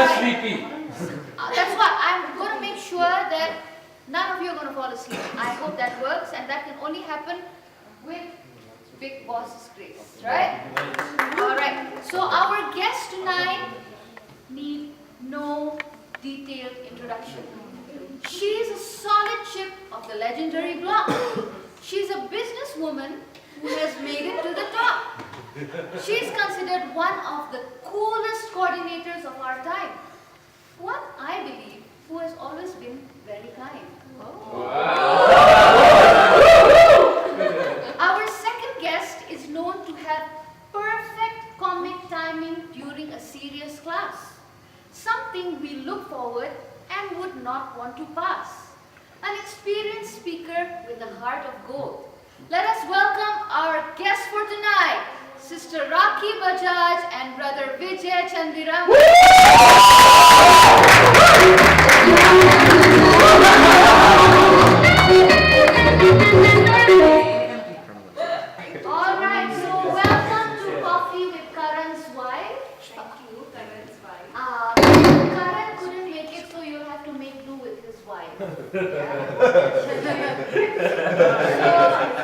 sleepy. That's why I'm going to make sure that none of you are going to fall asleep. I hope that works, and that can only happen with Big Boss's grace, right? Alright, so our guest tonight need no detailed introduction. She is a solid chip of the legendary block. She's a businesswoman who has made it to the top. She is considered one of the coolest coordinators of our time. One, I believe, who has always been very kind. Our second guest is known to have perfect comic timing during a serious class. Something we look forward and would not want to pass. An experienced speaker with a heart of gold. Let us welcome our guests for tonight, Sister Rakhi Bajaj and Brother Vijay Chandiram. Alright, so welcome to Coffee with Karan's wife. Thank you, Karan's wife. Karan couldn't make it, so you'll have to make do with his wife.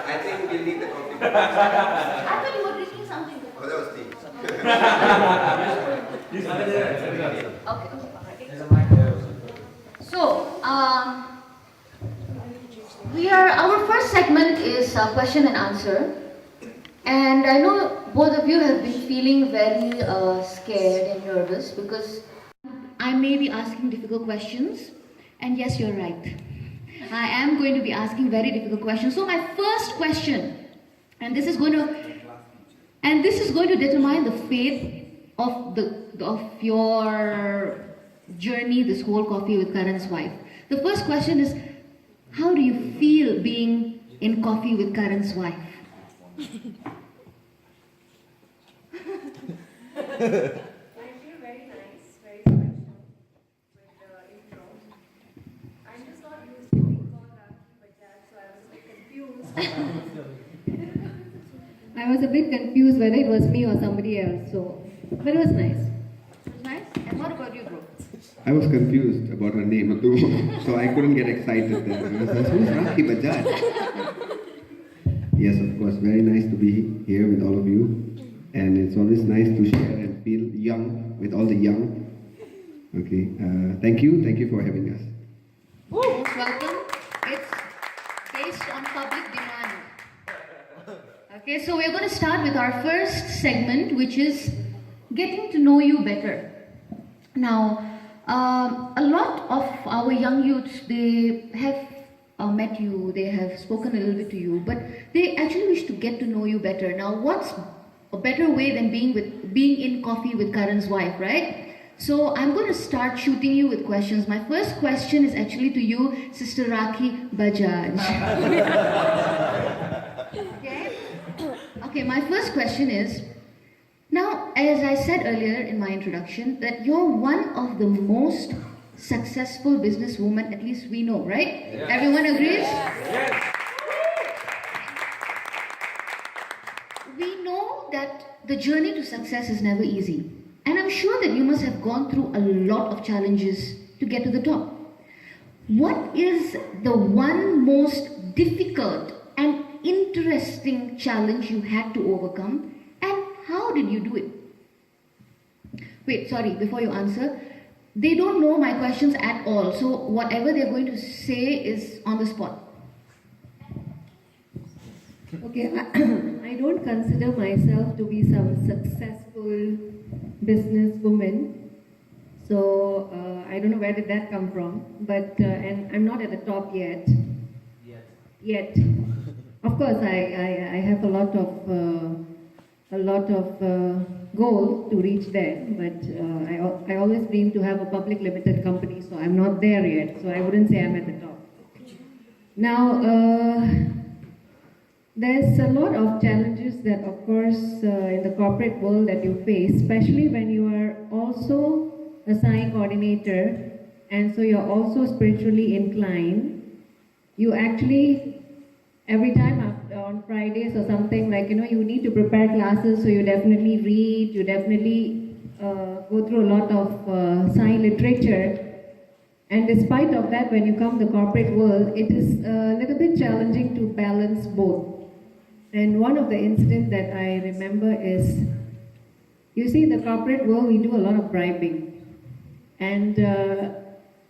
I think we need the coffee. I thought you were drinking something Oh, before. that was tea. Okay. So, our first segment is question and answer. And I know both of you have been feeling very scared and nervous because I may be asking difficult questions. And yes, you're right. I am going to be asking very difficult questions. So my first question, and this is going to determine the fate of your journey, this whole Coffee with Karan's wife. The first question is, how do you feel being in Coffee with Karan's wife? I feel very nice, very special with the intro. I'm just not used to being called Rakhi Bajaj, so I was a bit confused. I was a bit confused whether it was me or somebody else, but it was nice. It was nice. And what about you, bro? I was confused about her name too, so I couldn't get excited there. I was like, who's Rakhi Bajaj? Yes, of course, very nice to be here with all of you. And it's always nice to share and feel young with all the young. Okay, thank you for having us. Most welcome. It's based on public demand. Okay, so we're going to start with our first segment, which is getting to know you better. Now, a lot of our young youth, they have met you, they have spoken a little bit to you, but they actually wish to get to know you better. Now, what's a better way than being in Coffee with Karan's wife, right? So I'm going to start shooting you with questions. My first question is actually to you, Sister Rakhi Bajaj. Okay, my first question is, now, as I said earlier in my introduction, that you're one of the most successful businesswomen, at least we know, right? Yes. Everyone agrees? Yes. We know that the journey to success is never easy. And I'm sure that you must have gone through a lot of challenges to get to the top. What is the one most difficult and interesting challenge you had to overcome? And how did you do it? Wait, sorry, before you answer, they don't know my questions at all. So whatever they're going to say is on the spot. Okay, I don't consider myself to be some successful businesswoman. So I don't know where did that come from, but and I'm not at the top yet. Yet. Of course, I have a lot of goals to reach there, but I always dream to have a public limited company, so I'm not there yet. So I wouldn't say I'm at the top. Now, there's a lot of challenges that, of course, in the corporate world that you face, especially when you are also a Sai coordinator, and so you're also spiritually inclined. You actually, every time on Fridays or something, like, you need to prepare classes, so you definitely read, you definitely go through a lot of Sai literature. And despite of that, when you come to the corporate world, it is a little bit challenging to balance both. And one of the incidents that I remember is, you see, in the corporate world, we do a lot of bribing. And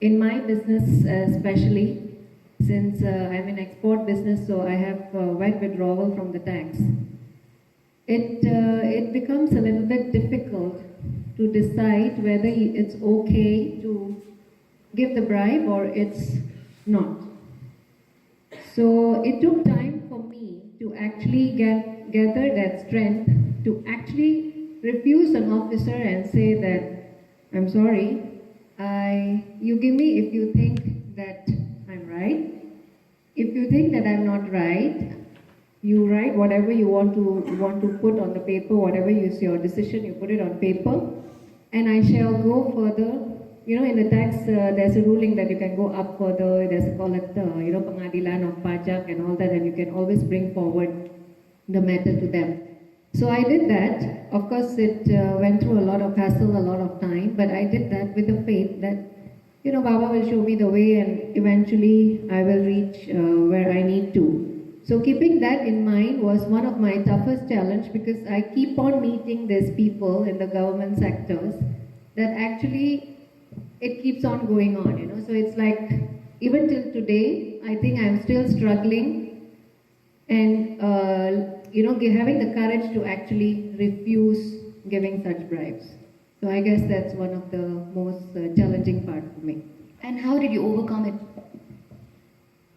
in my business especially, since I'm in export business, so I have wet withdrawal from the tax. It becomes a little bit difficult to decide whether it's okay to give the bribe or it's not. So it took time for me to actually gather that strength to actually refuse an officer and say that, I'm sorry, you give me if you think that I'm right. If you think that I'm not right, you write whatever you want to put on the paper, whatever is your decision, you put it on paper, and I shall go further. You know, in the tax, there's a ruling that you can go up further. There's a call it, pengadilan of pajak and all that, and you can always bring forward the matter to them. So I did that. Of course, it went through a lot of hassle, a lot of time, but I did that with the faith that, Baba will show me the way and eventually I will reach where I need to. So keeping that in mind was one of my toughest challenge, because I keep on meeting these people in the government sectors that actually it keeps on going on, So it's like, even till today, I think I'm still struggling and, having the courage to actually refuse giving such bribes. So I guess that's one of the most challenging part for me. And how did you overcome it?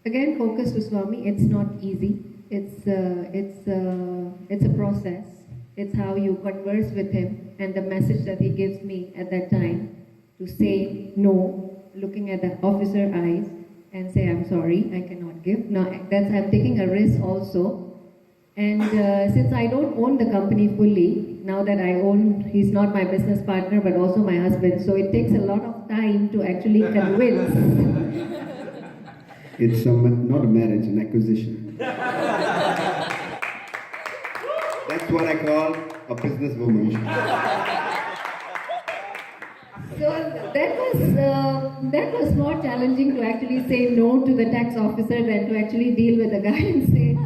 Again, focus to Swami. It's not easy. It's a process. It's how you converse with him and the message that he gives me at that time to say no, looking at the officer eyes and say, I'm sorry, I cannot give. Now, I'm taking a risk also. And since I don't own the company fully, now that I own, he's not my business partner, but also my husband. So it takes a lot of time to actually convince. It's not a marriage, an acquisition. That's what I call a businesswoman. So that was more challenging to actually say no to the tax officer than to actually deal with the guy and say,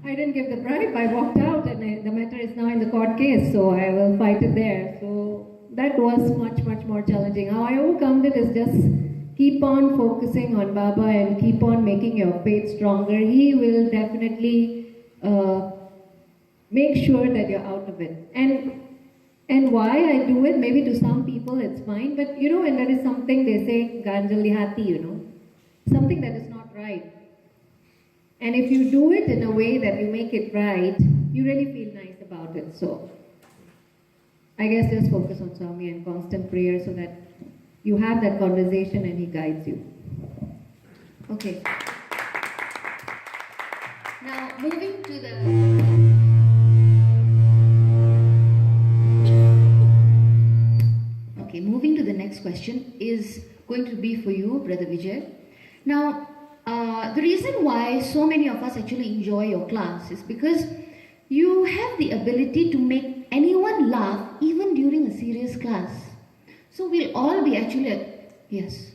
I didn't give the bribe, I walked out and the matter is now in the court case, so I will fight it there. So that was much, much more challenging. How I overcome it is just keep on focusing on Baba and keep on making your faith stronger. He will definitely make sure that you're out of it. And why I do it, maybe to some people it's fine, but when there is something, they say, ganjali hati, something that is not right. And if you do it in a way that you make it right, you really feel nice about it. So I guess just focus on Swami and constant prayer so that you have that conversation and he guides you. Okay. Now, moving to the... Okay, moving to the next question is going to be for you, Brother Vijay. Now, the reason why so many of us actually enjoy your class is because you have the ability to make anyone laugh even during a serious class. So we'll all be actually like, yes,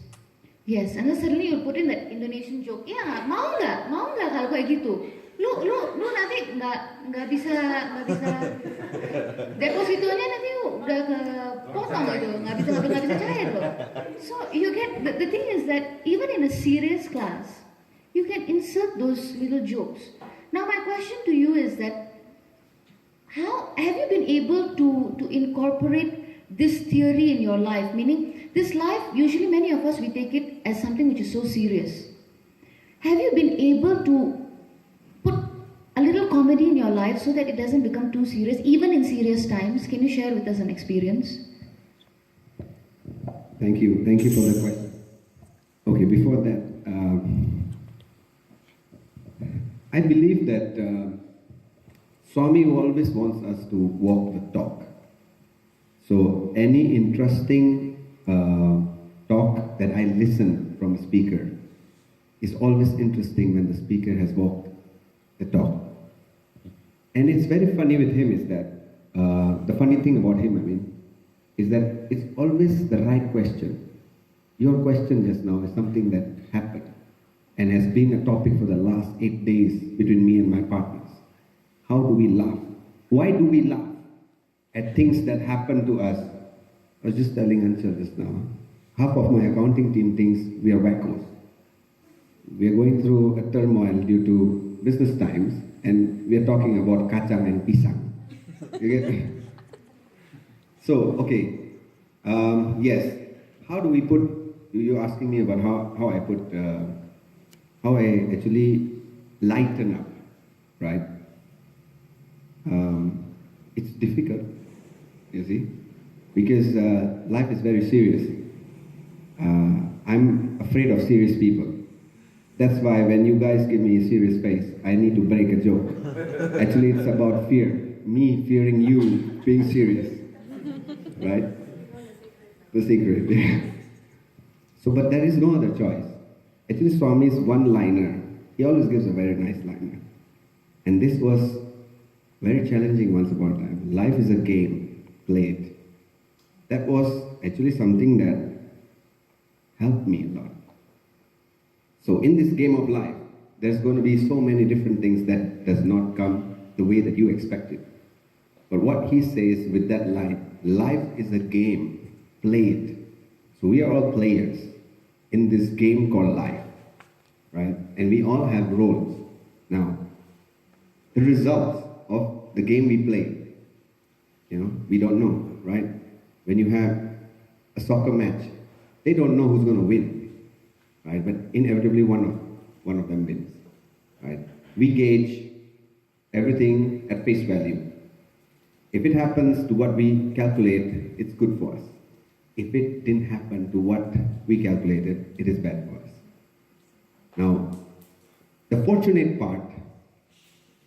and then suddenly you'll put in that Indonesian joke, ya, mau nggak kalau kayak gitu? Lu nanti nggak bisa depositonya nanti udah kepotong gitu, nggak bisa cair loh. So you get the thing is that even in a serious class, you can insert those little jokes. Now my question to you is that how have you been able to incorporate this theory in your life? Meaning, this life, usually many of us, we take it as something which is so serious. Have you been able to put a little comedy in your life so that it doesn't become too serious, even in serious times? Can you share with us an experience? Thank you for the question. Okay, before that, I believe that Swami always wants us to walk the talk. So any interesting talk that I listen from a speaker is always interesting when the speaker has walked the talk. And it's very funny with him is that, the funny thing about him, is that it's always the right question. Your question just now is something that happened and has been a topic for the last 8 days between me and my partners. How do we laugh? Why do we laugh at things that happen to us? I was just telling Anshul just now, half of my accounting team thinks we are wackos. We are going through a turmoil due to business times, and we are talking about kacang and pisang. You get me? So, okay, yes, how do we put, you're asking me about how I put, how I actually lighten up, right? It's difficult, you see, because life is very serious. I'm afraid of serious people. That's why when you guys give me a serious face, I need to break a joke. Actually, it's about fear. Me fearing you being serious. Right? The secret. So, but there is no other choice. Actually, Swami's one-liner, he always gives a very nice liner. And this was very challenging once upon a time. Life is a game played. That was actually something that helped me a lot. So in this game of life, there's going to be so many different things that does not come the way that you expected. But what he says with that line, life is a game played. So we are all players in this game called life, right? And we all have roles. Now, the results of the game we play, we don't know, right? When you have a soccer match, they don't know who's going to win, right? But inevitably one of them wins, right? We gauge everything at face value. If it happens to what we calculate, it's good for us. If it didn't happen to what we calculated, it is bad for us. Now, the fortunate part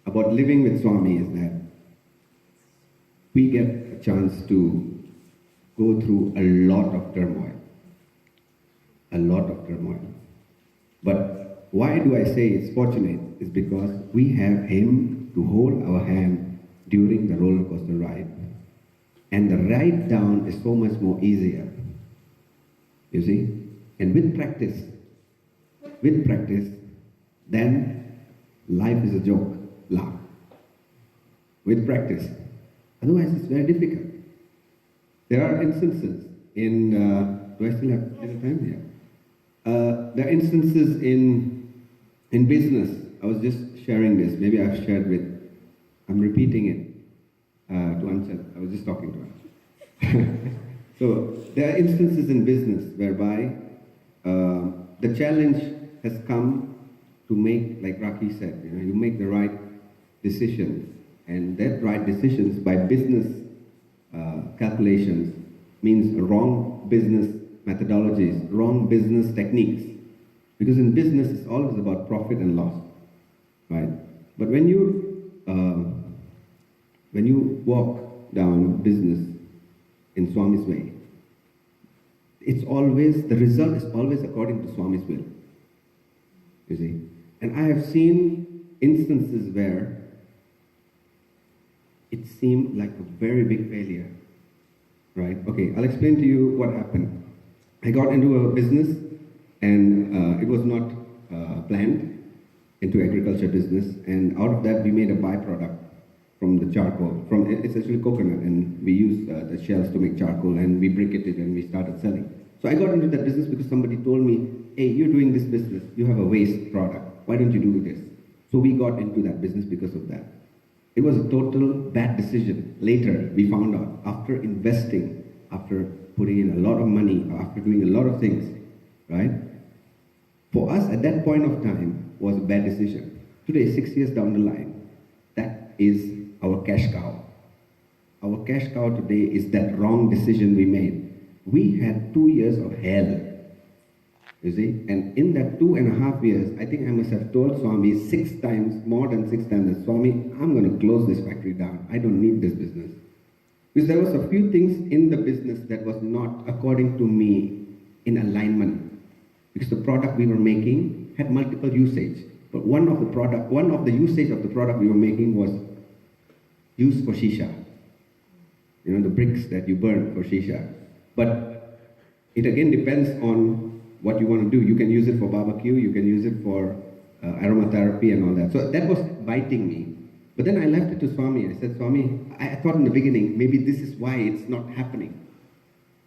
about living with Swami is that we get a chance to go through a lot of turmoil. A lot of turmoil. But why do I say it's fortunate? Is because we have him to hold our hand during the roller coaster ride. And the ride down is so much more easier. You see? And with practice, then life is a joke. Laugh. With practice. Otherwise, it's very difficult. There are instances in, do I still have time here? There are instances in business. I was just sharing this. Maybe I've shared with, I'm repeating it to Anchal. I was just talking to her. So there are instances in business whereby the challenge has come to make, like Raki said, you make the right decisions, and that right decisions by business calculations means wrong business methodologies, wrong business techniques. Because in business, it's always about profit and loss, right? But when you walk down business in Swami's way, it's always, the result is always according to Swami's will, you see. And I have seen instances where it seemed like a very big failure, right? Okay, I'll explain to you what happened. I got into a business, and it was not planned, into agriculture business, and out of that we made a byproduct from the charcoal. It's actually coconut, and we use the shells to make charcoal, and we briquetted and we started selling. So I got into that business because somebody told me, hey, you're doing this business, you have a waste product, why don't you do this? So we got into that business because of that. It was a total bad decision. Later, we found out, after investing, after putting in a lot of money, after doing a lot of things, right? For us, at that point of time, was a bad decision. Today, 6 years down the line, that is our cash cow. Our cash cow today is that wrong decision we made. We had 2 years of hell, you see? And in that 2.5 years, I think I must have told Swami 6 times, more than 6 times, that Swami, I'm going to close this factory down. I don't need this business. Because there was a few things in the business that was not, according to me, in alignment. Because the product we were making had multiple usage. But one of the usage of the product we were making was used for shisha. the bricks that you burn for shisha. But it again depends on what you want to do. You can use it for barbecue, you can use it for aromatherapy and all that. So that was biting me. But then I left it to Swami. I said, Swami, I thought in the beginning, maybe this is why it's not happening.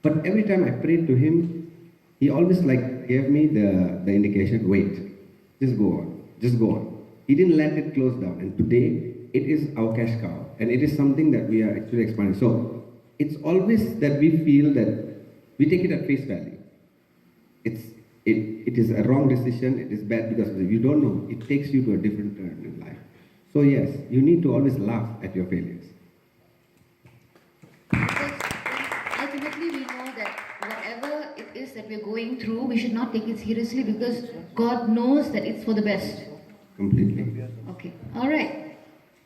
But every time I prayed to him, he always gave me the indication, wait, just go on, just go on. He didn't let it close down. And today, it is our cash cow. And it is something that we are actually expanding. So it's always that we feel that we take it at face value. It is a wrong decision, it is bad because if you don't know, it takes you to a different turn in life. So yes, you need to always laugh at your failures. Because ultimately we know that whatever it is that we're going through, we should not take it seriously because God knows that it's for the best. Completely. Okay, alright.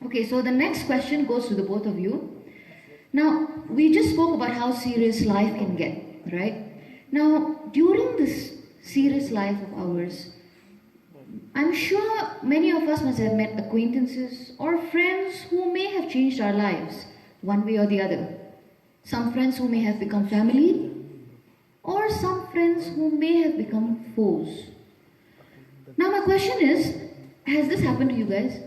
Okay, so the next question goes to the both of you. Now, we just spoke about how serious life can get, right? Now, during this serious life of ours, I'm sure many of us must have met acquaintances or friends who may have changed our lives one way or the other. Some friends who may have become family, or some friends who may have become foes. Now my question is, has this happened to you guys?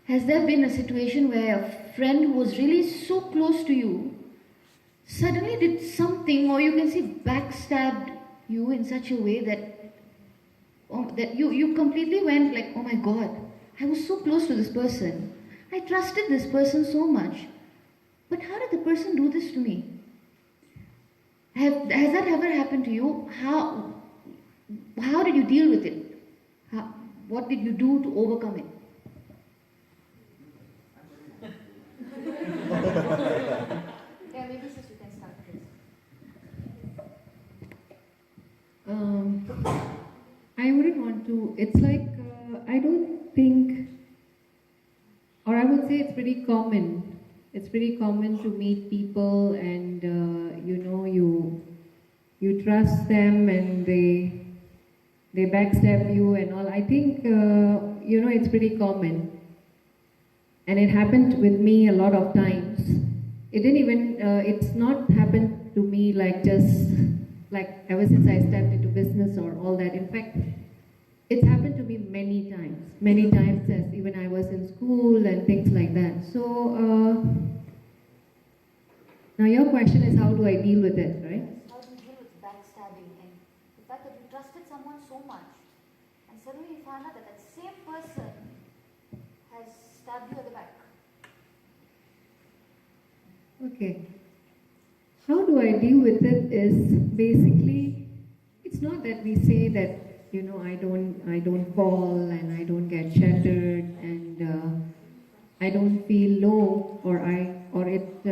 Has there been a situation where a friend who was really so close to you suddenly did something, or you can say backstabbed you in such a way that you completely went like, oh my God, I was so close to this person. I trusted this person so much. But how did the person do this to me? Has that ever happened to you? How did you deal with it? What did you do to overcome it? Yeah, maybe sis, you can start this. I wouldn't want to. It's like, I don't think, or I would say it's pretty common. It's pretty common to meet people and, you trust them and they backstab you and all. I think, it's pretty common. And it happened with me a lot of times. It didn't even, it's not happened to me like ever since I stepped into business or all that. In fact, it's happened to me many times as even I was in school and things like that. So, now your question is how do I deal with it, right? How do you deal with backstabbing and the fact that you trusted someone so much and suddenly you found out that that same person has stabbed you at the back? Okay. How do I deal with it is basically, it's not that we say that, I don't fall and I don't get shattered and I don't feel low or it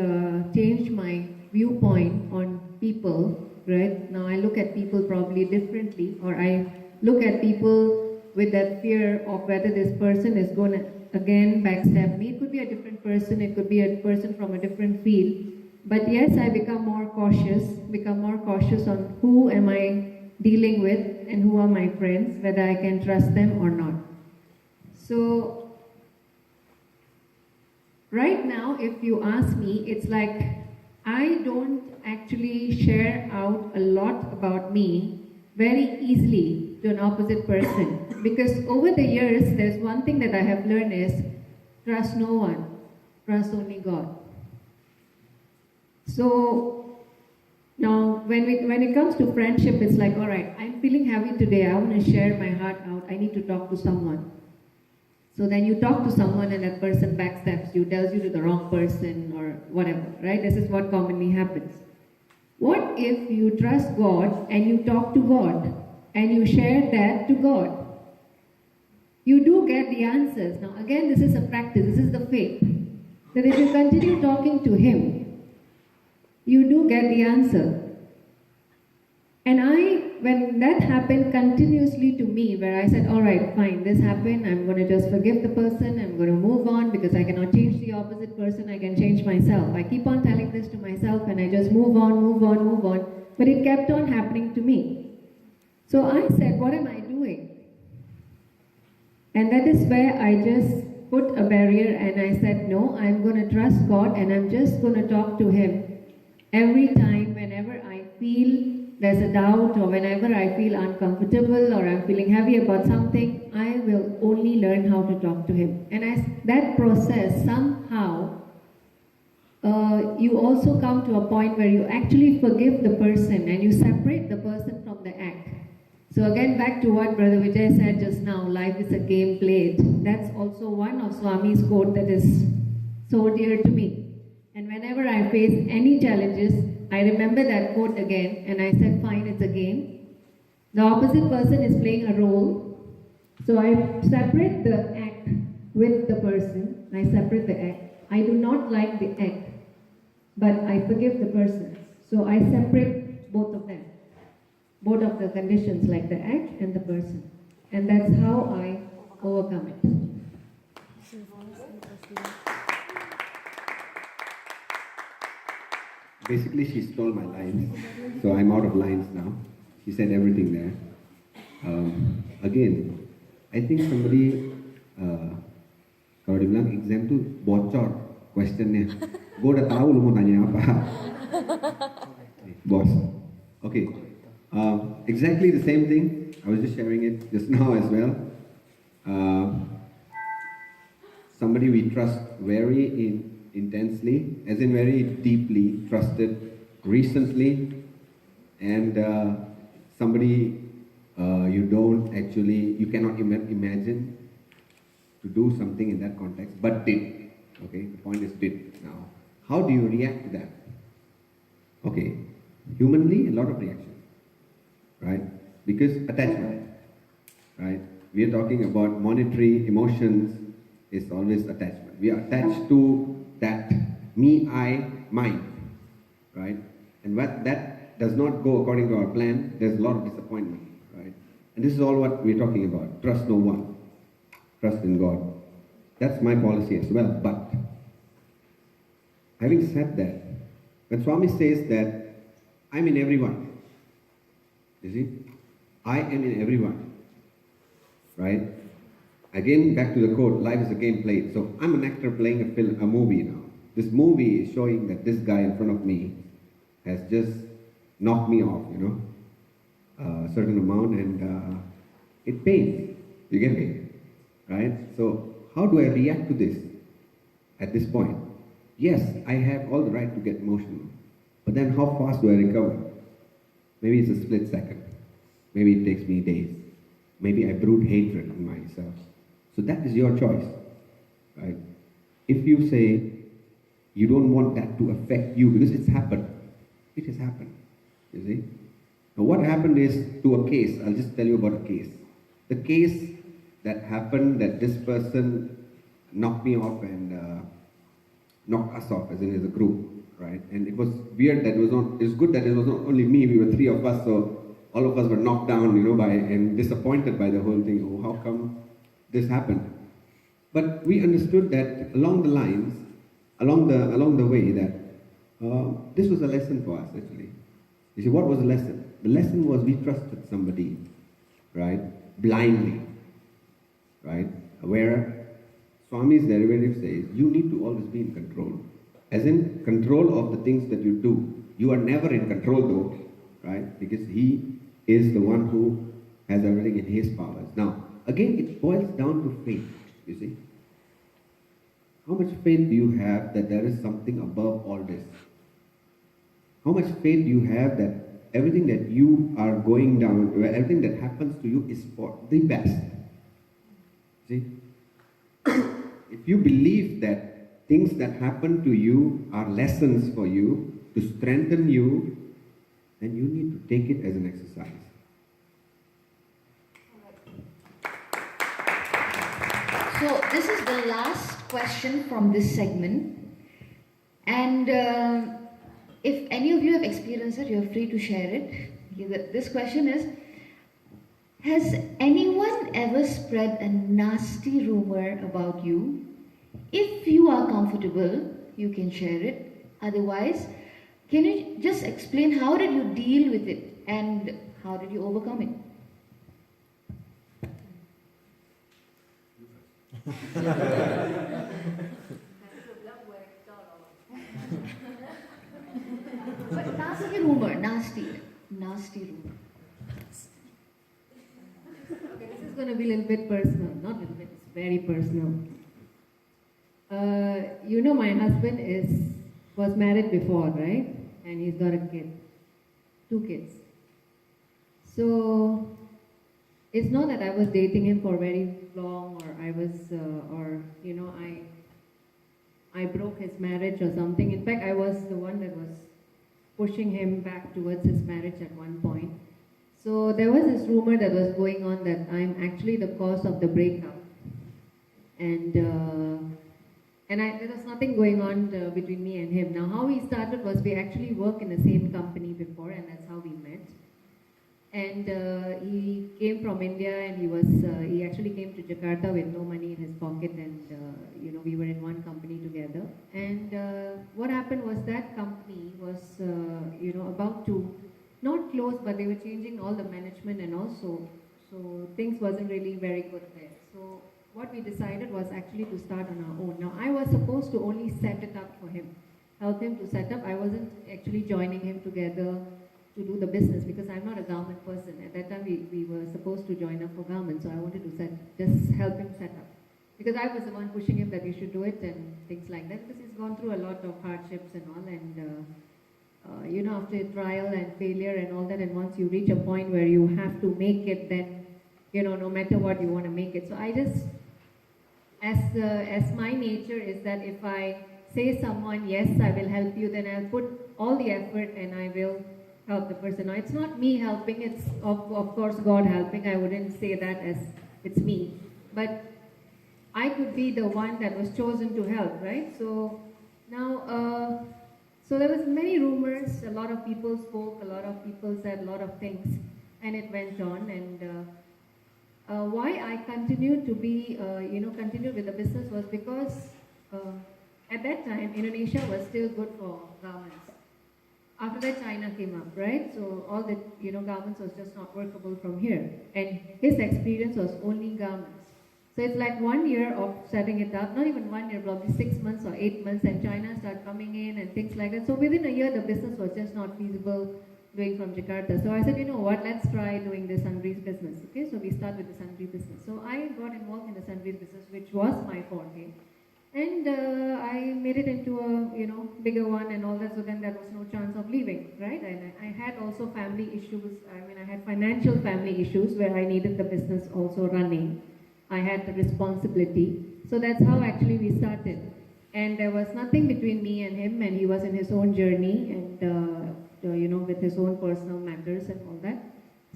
changed my viewpoint on people, right? Now I look at people probably differently, or I look at people with that fear of whether this person is going to again backstab me. It could be a different person, it could be a person from a different field. But yes, I become more cautious on who am I dealing with and who are my friends, whether I can trust them or not. So, right now, if you ask me, it's like I don't actually share out a lot about me very easily to an opposite person. Because over the years, there's one thing that I have learned is trust no one, trust only God. So now when it comes to friendship, it's like, all right, I'm feeling heavy today, I want to share my heart out, I need to talk to someone. So then you talk to someone and that person backstabs you, tells you to the wrong person or whatever, right? This is what commonly happens. What if you trust God and you talk to God and you share that to God? You do get the answers. Now again, this is a practice, this is the faith. That if you continue talking to Him, you do get the answer. And when that happened continuously to me, where I said, all right, fine, this happened, I'm going to just forgive the person, I'm going to move on because I cannot change the opposite person, I can change myself. I keep on telling this to myself and I just move on. But it kept on happening to me. So I said, what am I doing? And that is where I just put a barrier and I said, no, I'm going to trust God and I'm just going to talk to Him every time whenever I feel there's a doubt or whenever I feel uncomfortable or I'm feeling heavy about something, I will only learn how to talk to Him. And as that process, somehow, you also come to a point where you actually forgive the person and you separate the person from the act. So again, back to what Brother Vijay said just now, life is a game played. That's also one of Swami's quote that is so dear to me. And whenever I face any challenges, I remember that quote again and I said, fine, it's a game. The opposite person is playing a role. So I separate the act with the person. I separate the act. I do not like the act, but I forgive the person. So I separate both of them. Both of the conditions, like the act and the person. And that's how I overcome it. Basically, she stole my lines, so I'm out of lines now. She said everything there. Again, I think somebody, kalau dibilang exam tu bocor questionnya. Gue udah tahu lu mau tanya apa. Boss. Okay. Exactly the same thing. I was just sharing it just now as well. Somebody we trust very intensely, as in very deeply trusted recently, and somebody you cannot imagine to do something in that context, but did. Okay, the point is did. Now, how do you react to that? Okay, humanly, a lot of reaction, right? Because attachment, right? We are talking about monetary emotions. Is always attachment. We are attached to that me, I, mine, right? And what that does not go according to our plan, there's a lot of disappointment, right? And this is all what we're talking about. Trust no one. Trust in God. That's my policy as well. But having said that, when Swami says that I'm in everyone, you see, I am in everyone, right? Again, back to the quote, life is a game played. So I'm an actor playing a movie now. This movie is showing that this guy in front of me has just knocked me off, a certain amount, and it pains. You get me? Right? So how do I react to this at this point? Yes, I have all the right to get emotional. But then how fast do I recover? Maybe it's a split second. Maybe it takes me days. Maybe I brood hatred in myself. So that is your choice, right? If you say you don't want that to affect you because it's happened, it has happened, you see? Now what happened is to a case, I'll just tell you about a case. The case that happened that this person knocked me off and knocked us off as a group, right? And it was weird that it was good that it was not only me, we were three of us, so all of us were knocked down, and disappointed by the whole thing. Oh, how come this happened? But we understood that along the way that this was a lesson for us actually. You see, what was the lesson? The lesson was we trusted somebody, right? Blindly, right? Where Swami's derivative says, you need to always be in control. As in control of the things that you do. You are never in control though, right? Because he is the one who has everything in his powers. Now, again, it boils down to faith, you see. How much faith do you have that there is something above all this? How much faith do you have that everything that you are going down, everything that happens to you is for the best? See? If you believe that things that happen to you are lessons for you, to strengthen you, then you need to take it as an exercise. So this is the last question from this segment, and if any of you have experienced it, you're free to share it. This question is, has anyone ever spread a nasty rumor about you? If you are comfortable, you can share it. Otherwise, can you just explain how did you deal with it and how did you overcome it? But nasty rumor, nasty rumor. Okay, this is going to be a little bit personal. Not a little bit, it's very personal. My husband was married before, right? And he's got a kid. 2 kids. So, it's not that I was dating him for very long I broke his marriage or something. In fact, I was the one that was pushing him back towards his marriage at one point. So there was this rumor that was going on that I'm actually the cause of the breakup. And there was nothing going on between me and him. Now, how we started was we actually worked in the same company before, and that's how we met. And he came from India, and he actually came to Jakarta with no money in his pocket, and we were in one company together. And what happened was that company was about to not close, but they were changing all the management and also, so things wasn't really very good there. So what we decided was actually to start on our own. Now, I was supposed to only set it up for him, help him to set up. I wasn't actually joining him together to do the business because I'm not a garment person. At that time, we were supposed to join up for garments, so I wanted to just help him set up. Because I was the one pushing him that he should do it and things like that, because he's gone through a lot of hardships and all, and after trial and failure and all that, and once you reach a point where you have to make it, then, no matter what, you want to make it. So I just, as my nature is that if I say someone, yes, I will help you, then I'll put all the effort and I will help the person. Now, it's not me helping, it's of course God helping. I wouldn't say that as it's me. But I could be the one that was chosen to help, right? So now, so there was many rumors, a lot of people spoke, a lot of people said a lot of things, and it went on. And why I continued to be, continued with the business was because at that time, Indonesia was still good for garments. After that, China came up, right? So all the, garments was just not workable from here. And his experience was only garments. So it's like 1 year of setting it up, not even 1 year, probably 6 months or 8 months, and China started coming in and things like that. So within a year, the business was just not feasible doing from Jakarta. So I said, you know what, let's try doing the sundries business. Okay, so we start with the sundry business. So I got involved in the sundries business, which was my forte. And I made it into a, bigger one and all that, so then there was no chance of leaving, right? And I had also family issues. I had financial family issues where I needed the business also running. I had the responsibility. So that's how actually we started. And there was nothing between me and him, and he was in his own journey and, with his own personal matters and all that.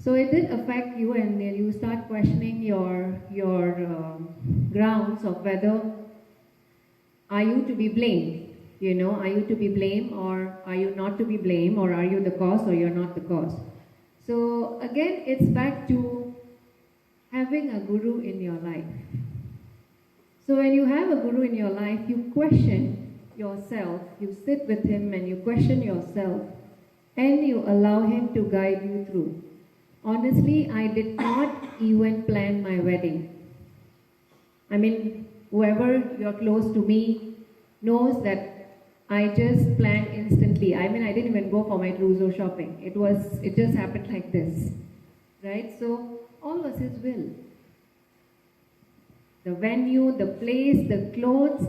So it did affect you, and you start questioning your grounds of whether are you to be blamed? Are you to be blamed, or are you not to be blamed, or are you the cause or you're not the cause? So again, it's back to having a guru in your life. So when you have a guru in your life, you question yourself, you sit with him and you question yourself, and you allow him to guide you through. Honestly, I did not even plan my wedding. Whoever you're close to me knows that I just planned instantly. I didn't even go for my trousseau shopping. It just happened like this, right? So all was his will. The venue, the place, the clothes,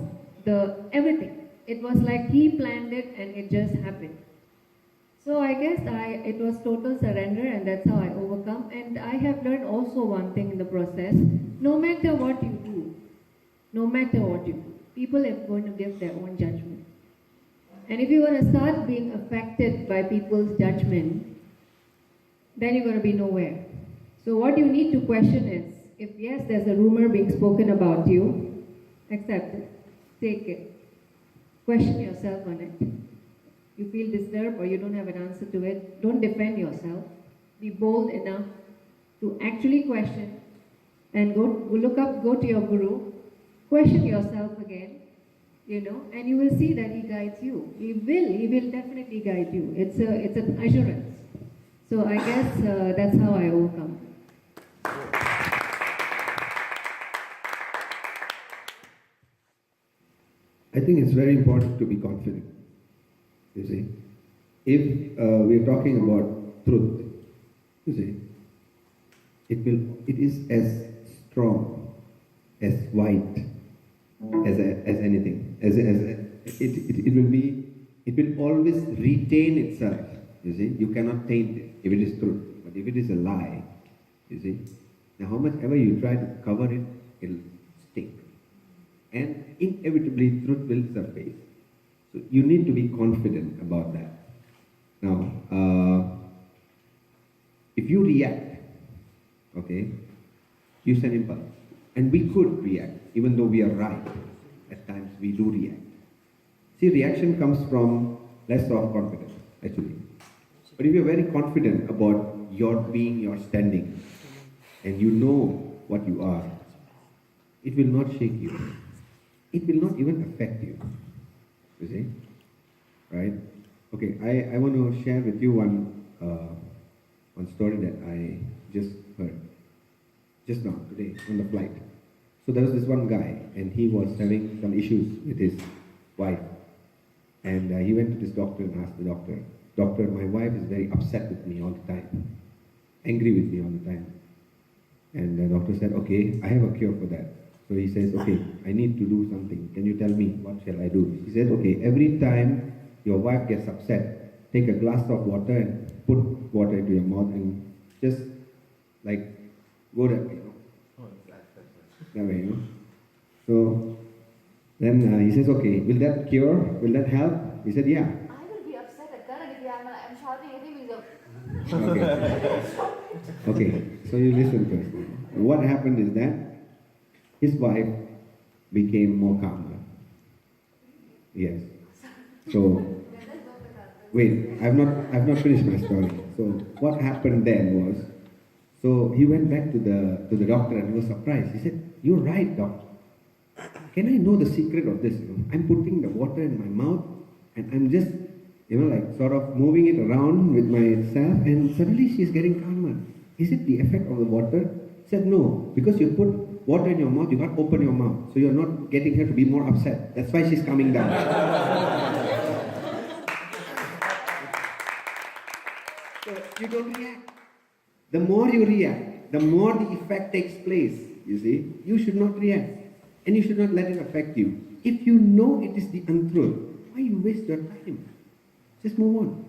everything. It was like he planned it and it just happened. So I guess it was total surrender, and that's how I overcome. And I have learned also one thing in the process: no matter what you do, people are going to give their own judgment. And if you're going to start being affected by people's judgment, then you're going to be nowhere. So what you need to question is, if yes, there's a rumor being spoken about you, accept it, take it, question yourself on it. You feel disturbed or you don't have an answer to it, don't defend yourself. Be bold enough to actually question and go to your guru, question yourself again, and you will see that he guides you. He will definitely guide you. It's an assurance. So I guess that's how I overcome. I think it's very important to be confident. You see, if we're talking about truth, you see, it is as strong, as white as anything. It will always retain itself. You see, you cannot taint it if it is truth. But if it is a lie, you see, now how much ever you try to cover it, it'll stick. And inevitably, truth will surface. So you need to be confident about that. Now, if you react, okay, use an impulse. And we could react, even though we are right. At times we do react. See, reaction comes from less of confidence, actually. But if you're very confident about your being, your standing, and you know what you are, it will not shake you. It will not even affect you. You see? Right? Okay, I want to share with you one story that I just heard. Just now, today, on the flight. So there was this one guy, and he was having some issues with his wife. And he went to this doctor and asked the doctor, "Doctor, my wife is very upset with me all the time, angry with me all the time." And the doctor said, "Okay, I have a cure for that." So he says, "Okay, I need to do something. Can you tell me, what shall I do?" He said, "Okay, every time your wife gets upset, take a glass of water and put water into your mouth and just like go that way, you know. That way, you know. So then he says, "Okay, will that cure? Will that help?" He said, "Yeah." I will be upset at Karan if I'm shouting at him. He's a... Okay. Okay, so you listen first. What happened is that his wife became more calmer. Yes. So wait, I've not finished my story. So what happened then was, so he went back to the doctor and he was surprised. He said, "You're right, doctor. Can I know the secret of this? You know, I'm putting the water in my mouth and I'm just, you know, like sort of moving it around with myself, and suddenly she's getting calmer. Is it the effect of the water?" He said, "No, because you put water in your mouth, you can't open your mouth. So you're not getting her to be more upset. That's why she's coming down." So you don't react. The more you react, the more the effect takes place. You see, you should not react. And you should not let it affect you. If you know it is the untruth, why you waste your time? Just move on.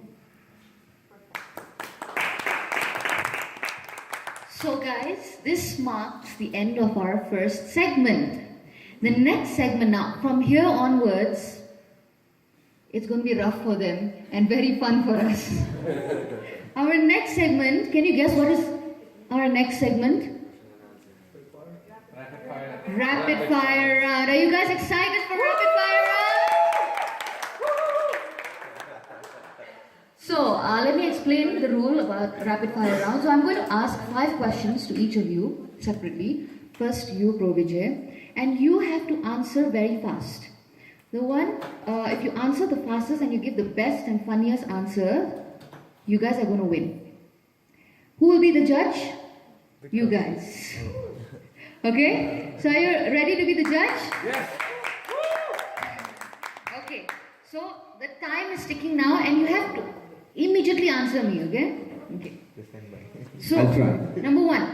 So guys, this marks the end of our first segment. The next segment now, from here onwards, it's going to be rough for them and very fun for us. Our next segment, can you guess what is our next segment? Rapid fire round. Are you guys excited for rapid fire round? So, let me explain the rule about rapid fire round. So, I'm going to ask 5 questions to each of you separately. First, you, Pro Vijay, and you have to answer very fast. The one, if you answer the fastest and you give the best and funniest answer, you guys are going to win. Who will be the judge? You guys. Okay? So are you ready to be the judge? Yes. Okay. So the time is ticking now and you have to immediately answer me, okay? Okay. So, I'll try. number 1.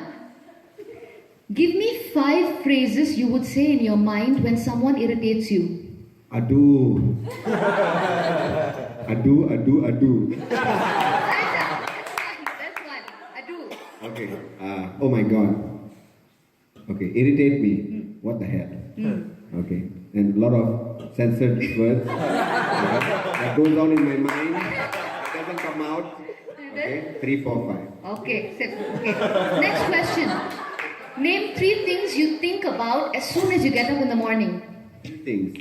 Give me 5 phrases you would say in your mind when someone irritates you. Adu. Adu. That's one. Adu. Okay. Oh my God. Okay. Irritate me. What the hell? Okay. And a lot of censored words that goes on in my mind. It doesn't come out. Okay. 3, 4, 5. Okay. Next question. Name 3 things you think about as soon as you get up in the morning. 3 things.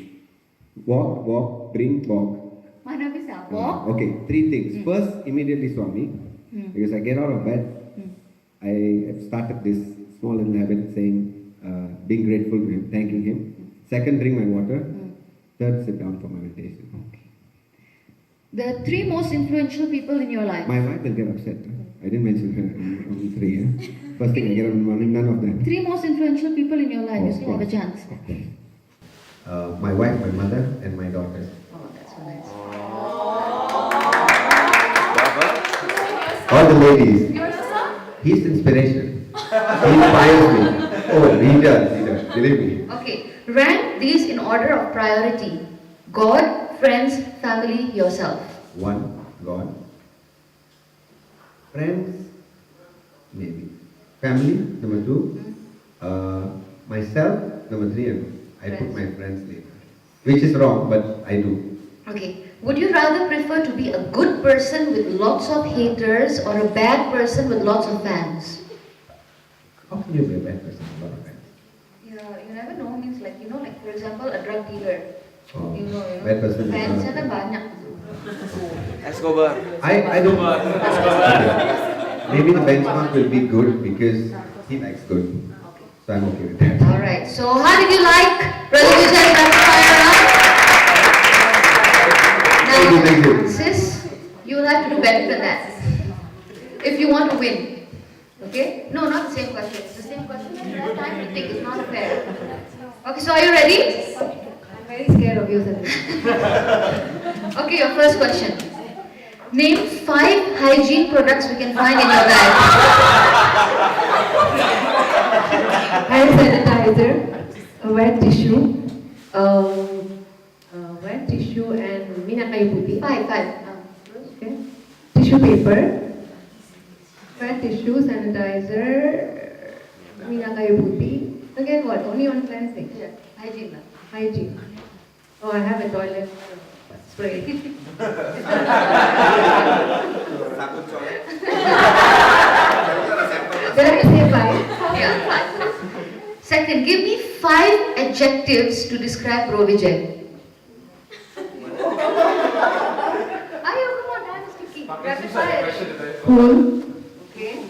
Walk, drink, walk. Mana bisa? Walk. Okay, 3 things. First, immediately Swami, because I get out of bed, I have started this small little habit saying, being grateful to him, thanking him. Second, drink my water. Third, sit down for my meditation. Okay. The 3 most influential people in your life. My wife will get upset. I didn't mention her on 3. Yeah? First thing I get up in the morning, none of them. 3 most influential people in your life. You Of still have a course. chance. Of course. my wife, my mother, and my daughter. Oh, that's so nice. All the ladies. Your son? He's inspiration. He inspires me. Oh, he does, believe me. Okay. Rank these in order of priority. God, friends, family, yourself. 1, God. Friends, maybe. Family, number 2. Myself, number 3. And I put Friends. my friends later. Which is wrong, but I do. Okay. Would you rather prefer to be a good person with lots of haters or a bad person with lots of fans? How can you be a bad person with a lot of friends? Yeah, you never know. Means like, like for example, a drug dealer. Oh, You know, bad person. fans ada banyak. Escobar. I don't. Okay. Maybe the benchmark will be good because he likes good. Okay. So I'm okay with that. All right. So how did you like Brother Vijay rapid fire round? Thank you. Now, sis, you will have to do better than that if you want to win. Okay? No, not the same question. It's the same question. You have time to think. It's not fair. Okay. So are you ready? I'm very scared of you, Sandhya. Okay. Your first question. Name 5 hygiene products we can find in your bag. Hand sanitizer, a wet tissue, and minyak kayu putih. 5. Okay. Tissue paper, wet tissue, sanitizer, minyak kayu putih. Again, what? Only on cleansing. Yeah. Hygiene. Hygiene. Oh, I have a toilet spray. Did I say 5? Yeah. 5. Second, give me 5 adjectives to describe Bro Vijay. Ayo, come on, time is ticking. Rapid fire. Cool, Okay.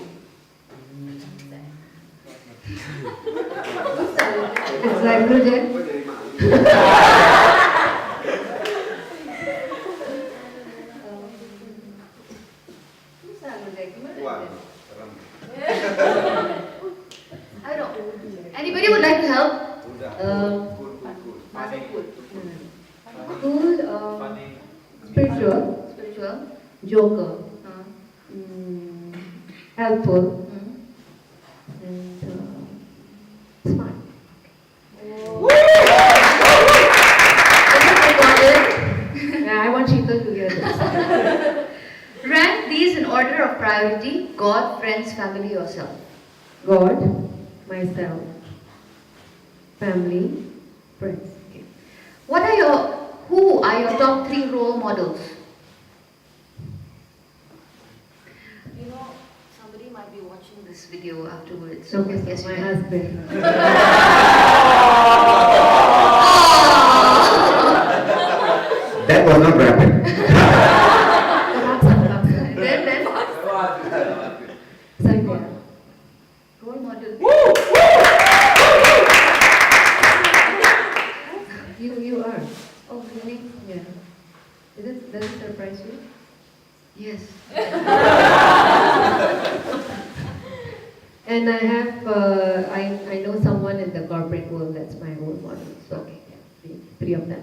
it's like project. I don't. Anybody would like to help? Cool, spiritual, Spiritual. joker, helpful, Hmm. and smart. Yeah, I want Sheetal to hear this. Rank these in order of priority. God, friends, family, yourself. God, myself, family, friends. Who are your top 3 role models? You know, somebody might be watching this video afterwards. So, I guess my you can. husband. That was not rapid. Then, Sandhya. role model. You are. Oh, really? Yeah. Does it surprise you? Yes. And I have, I know someone in the corporate world that's my role model. So, Okay. yeah, 3 of them.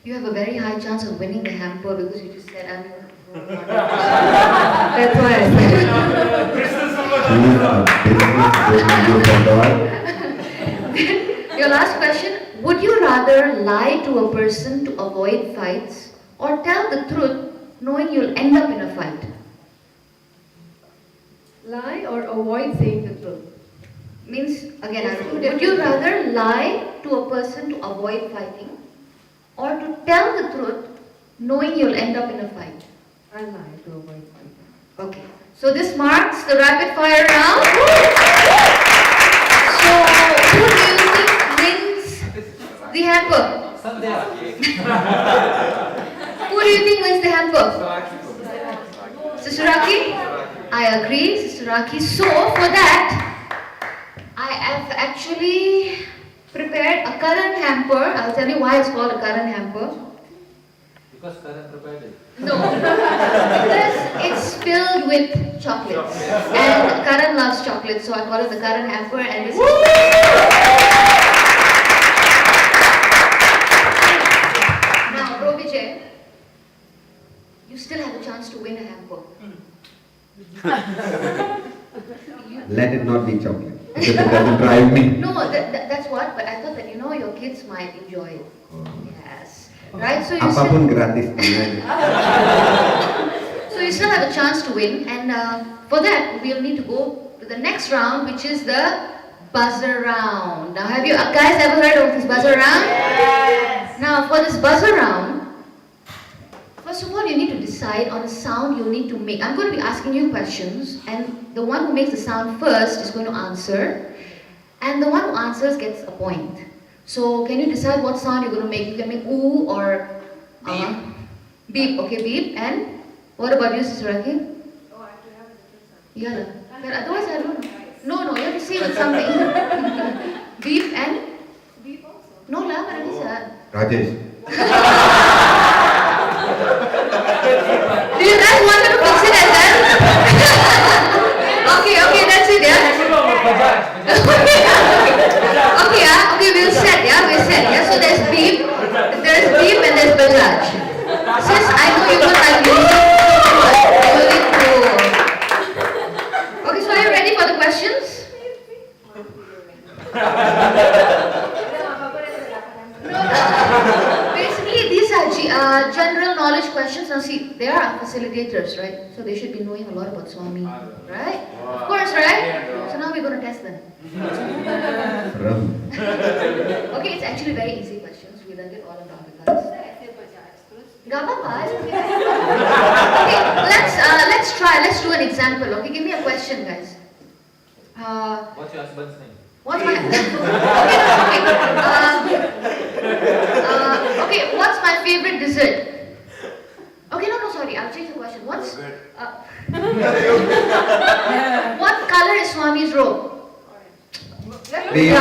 You have a very high chance of winning the hamper because you just said I'm your role model. That's why I said it. Your last question. Would you rather lie to a person to avoid fights or tell the truth knowing you'll end up in a fight? Lie or avoid saying the truth? Means, again, would you rather lie to a person to avoid fighting or to tell the truth knowing you'll end up in a fight? I lie to avoid fighting. Okay. So this marks the rapid fire round. So who do you think wins the hamper? Who do you think wins the hamper? Sister Raki? I agree, Sister Raki. So for that, I have actually prepared a Karan hamper. I'll tell you why it's called a Karan hamper. Because Karan prepared it. No, because it's filled with chocolates. And Karan loves chocolates, so I call it the Karan hamper. And this is Let it not be chocolate. Because it doesn't drive me. No, that's what, but I thought that your kids might enjoy it. Yes. Right? So you Apapun still, gratis. so you still have a chance to win, and for that, we'll need to go to the next round, which is the buzzer round. Now, have you guys ever heard of this buzzer round? Yes. Now, for this buzzer round, first of all, you need to decide on a sound you need to make. I'm going to be asking you questions, and the one who makes the sound first is going to answer, and the one who answers gets a point. So, can you decide what sound you're going to make? You can make ooh or Beep. Beep. Okay, beep. And what about you, Sister Raki? Oh, I have to have a different sound. Yeah, but otherwise I don't know. No, you have to say with something. Beep and Beep also. no lah, but it is Rajesh. Do you guys want me to fix it as that? okay, that's it, yeah. Okay, we'll set, yeah. So there's beep and there's Bajaj. Since I know you won't like music, you need to. Okay, so are you ready for the questions? Basically, these are general knowledge questions. Now, see, they are our facilitators, right? So they should be knowing a lot about Swami, right? Of course, right? So now we're going to test them. Okay, it's actually very easy questions. We learned it all in Dhammikas. Okay, let's try. Let's do an example. Okay, give me a question, guys. What's your husband's name? What's my okay, what's my favorite dessert? Okay, no, sorry, I'll change the question. What color is Swami's robe? Beep.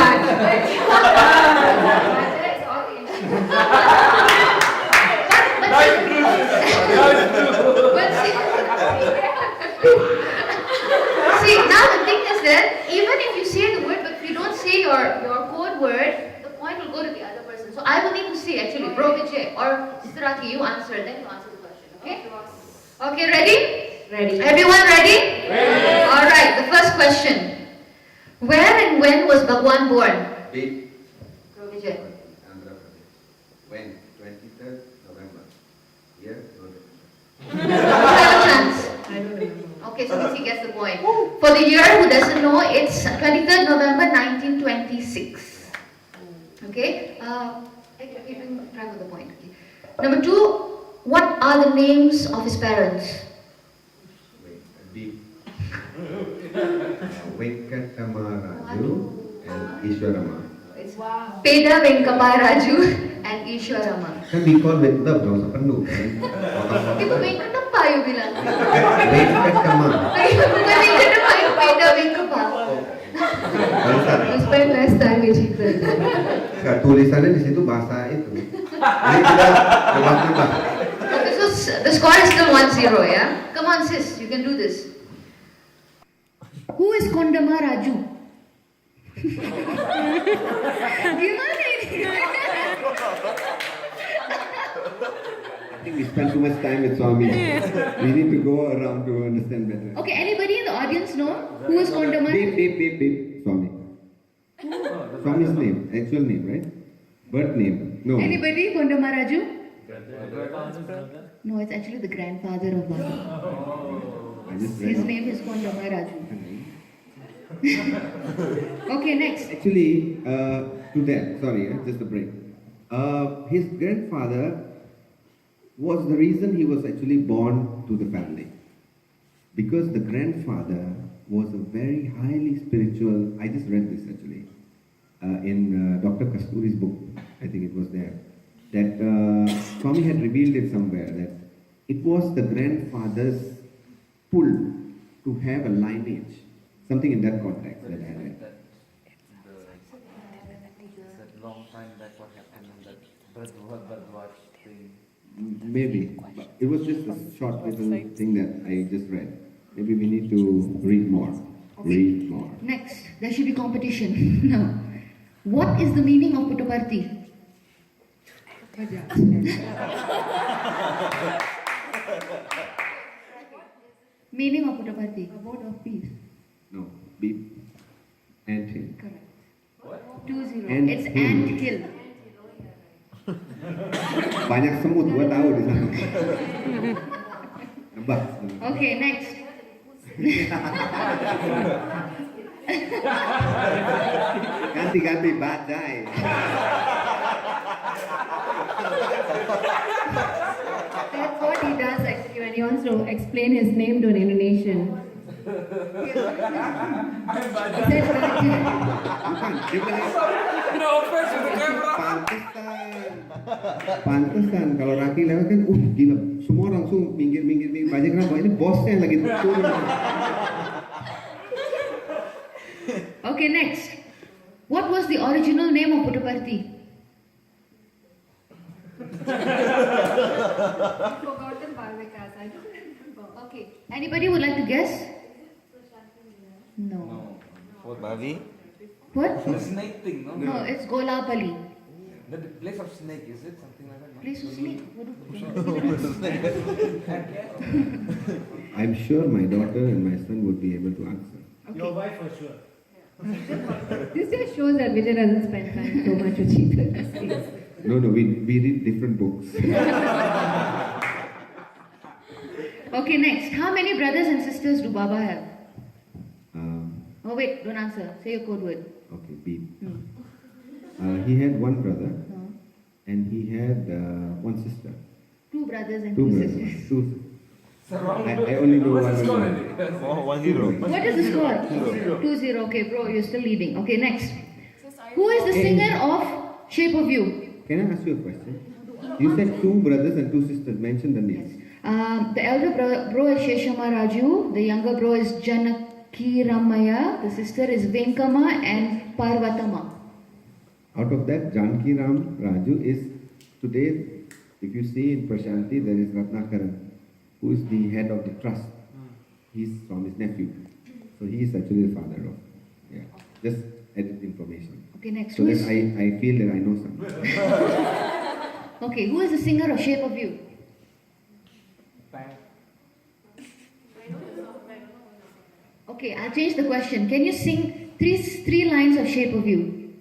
See, now the thing is that even if you say the word, but if you don't say your code word, the point will go to the other person. So I will need to say actually, bro Vijay or Sistraki, you answer, then you answer the question. Okay? Okay, ready? Ready. Everyone ready? Ready. Alright, the first question. Where and when was Bhagwan born? Beep. Bro Vijay. Andhra Pradesh. When? 23rd November. Year? You have a chance. I don't remember. Okay, so means he gets the point. For the year, who doesn't know, it's 23rd November 1926. Okay? Keeping track of the point. Okay. Number 2, what are the names of his parents? Beep. Venkatama Raju and Ishwarama. It's Peda Venkappa Raju and Ishwarama. Kan di call with the bro, sa penuh. Itu Venkatappa you bilang. Venkatama. Bukan Venkatappa, you Peda Venkappa. We spent less time with each other. Tulisannya di situ bahasa itu. Jadi kita lewat-lewat. Okay, so the score is still 1-0, yeah? Come on sis, you can do this. Who is Kondama Raju? Gimana ini? I think we spend too much time with Swami. We need to go around to understand better. Okay, anybody in the audience know who is Kondama? Beep. Swami. Swami's name, actual name, right? Birth name. No. Anybody Kondama Raju? No, it's actually the grandfather of Baba. I just read. His name is Kondama Raju. Okay, next. Actually, to that, sorry, just a break. His grandfather was the reason he was actually born to the family. Because the grandfather was a very highly spiritual, I just read this actually, in Dr. Kasturi's book, I think it was there, that Swami had revealed it somewhere, that it was the grandfather's pull to have a lineage, something in that context that I read. That long time back what happened in that Bhardwaj thing. Maybe, but it was just a short little thing that I just read. Maybe we need to read more. Read more. Next, there should be competition. Now, what is the meaning of Puttaparthi? Meaning of Puttaparthi. Abode of peace. No, beep. Ant hill. Correct. 20. Ant It's hill. ant hill. Banyak semut, gua tahu di sana. Nebak. Okay, next. Ganti-ganti badai. That's what he does actually when he wants to explain his name to an Indonesian. He says Bukan, dia bilang, No offense to the camera. pantesan kalau Raki lewat kan, gila, semua langsung minggir. Banyak kenapa? Ini bosnya yang lagi turun. Okay, next. What was the original name of Puttaparthi? forgotten by Vikas. I don't remember. Okay. Anybody would like to guess? No. No. What, Bavi? What? The snake thing, no? No, it's Golapali. The place of snake, is it? Something like that? No? Place of snake. What do- I'm sure my daughter and my son would be able to answer. Your wife for sure. This just shows that Vijay doesn't spend time so much with people. No, we read different books. Okay, next. How many brothers and sisters do Baba have? Um, Oh wait, don't answer. Say your code word. okay, beep. Hmm. He had one brother No. and he had one sister. 2 brothers and Two 2 brothers. sisters. Two. It's a wrong I only know What's one. the score one. already? 1-0. What is the score? 2-0. Okay, bro, you're still leading. Okay, next. Who is the singer of Shape of You? Can I ask you a question? You said 2 brothers and 2 sisters. Mention the names. The elder bro is Sheshama Raju. The younger bro is Janaki Ramaya. The sister is Venkama and Parvatama. Out of that, Janki Ram Raju is today, if you see in Prashanti, there is Karan, who is the head of the trust. He's from his nephew. So he is actually the father of. Yeah. Just added information. Okay, next. So Who that is, I feel that I know something. okay, who is the singer of Shape of You? Okay, I'll change the question. Can you sing three lines of Shape of You?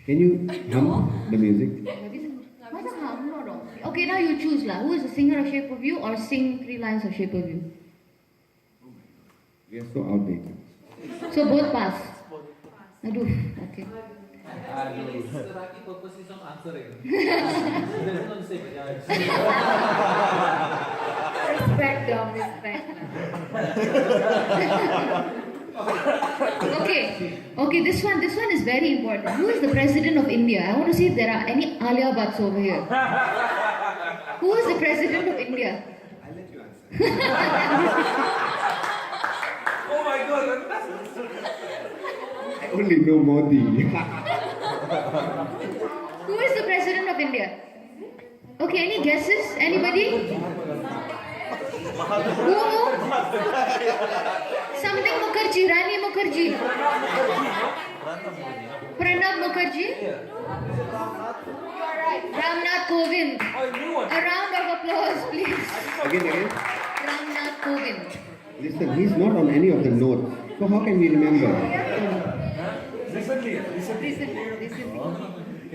Can you hum the music? Masa hum? No, no. Okay, now you choose lah. Who is the singer of Shape of You or sing 3 lines of Shape of You? We are so outdated. So both pass. Aduh, okay. The Raki purpose is not answering. There's no say, Respect, Dom, respect. Okay, this one is very important. Who is the president of India? I want to see if there are any Alia Bhatts over here. Who is the president of India? I'll let you answer. Oh my god! I only know Modi. Who is the president of India? Okay, any guesses? Anybody? Who? Something Mukherjee, Rani Mukherjee. Pranab Mukherjee? You're right. Ramnath Kovind. Oh, I knew one. A round of applause, please. Again. Ramnath Kovind. Listen, he's not on any of the notes. So how can we remember? Recently.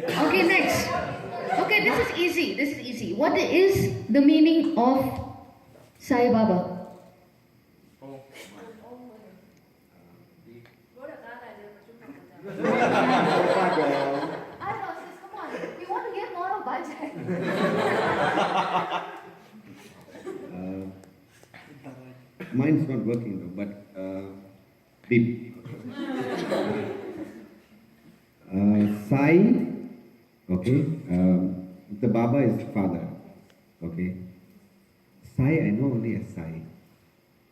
Okay, next. Okay, this is easy. What is the meaning of Sai Baba? I don't know, sis, come on. We want to get more of budget. Mine's not working though, but beep. Sai, okay, the Baba is father, okay. Sai, I know only as Sai.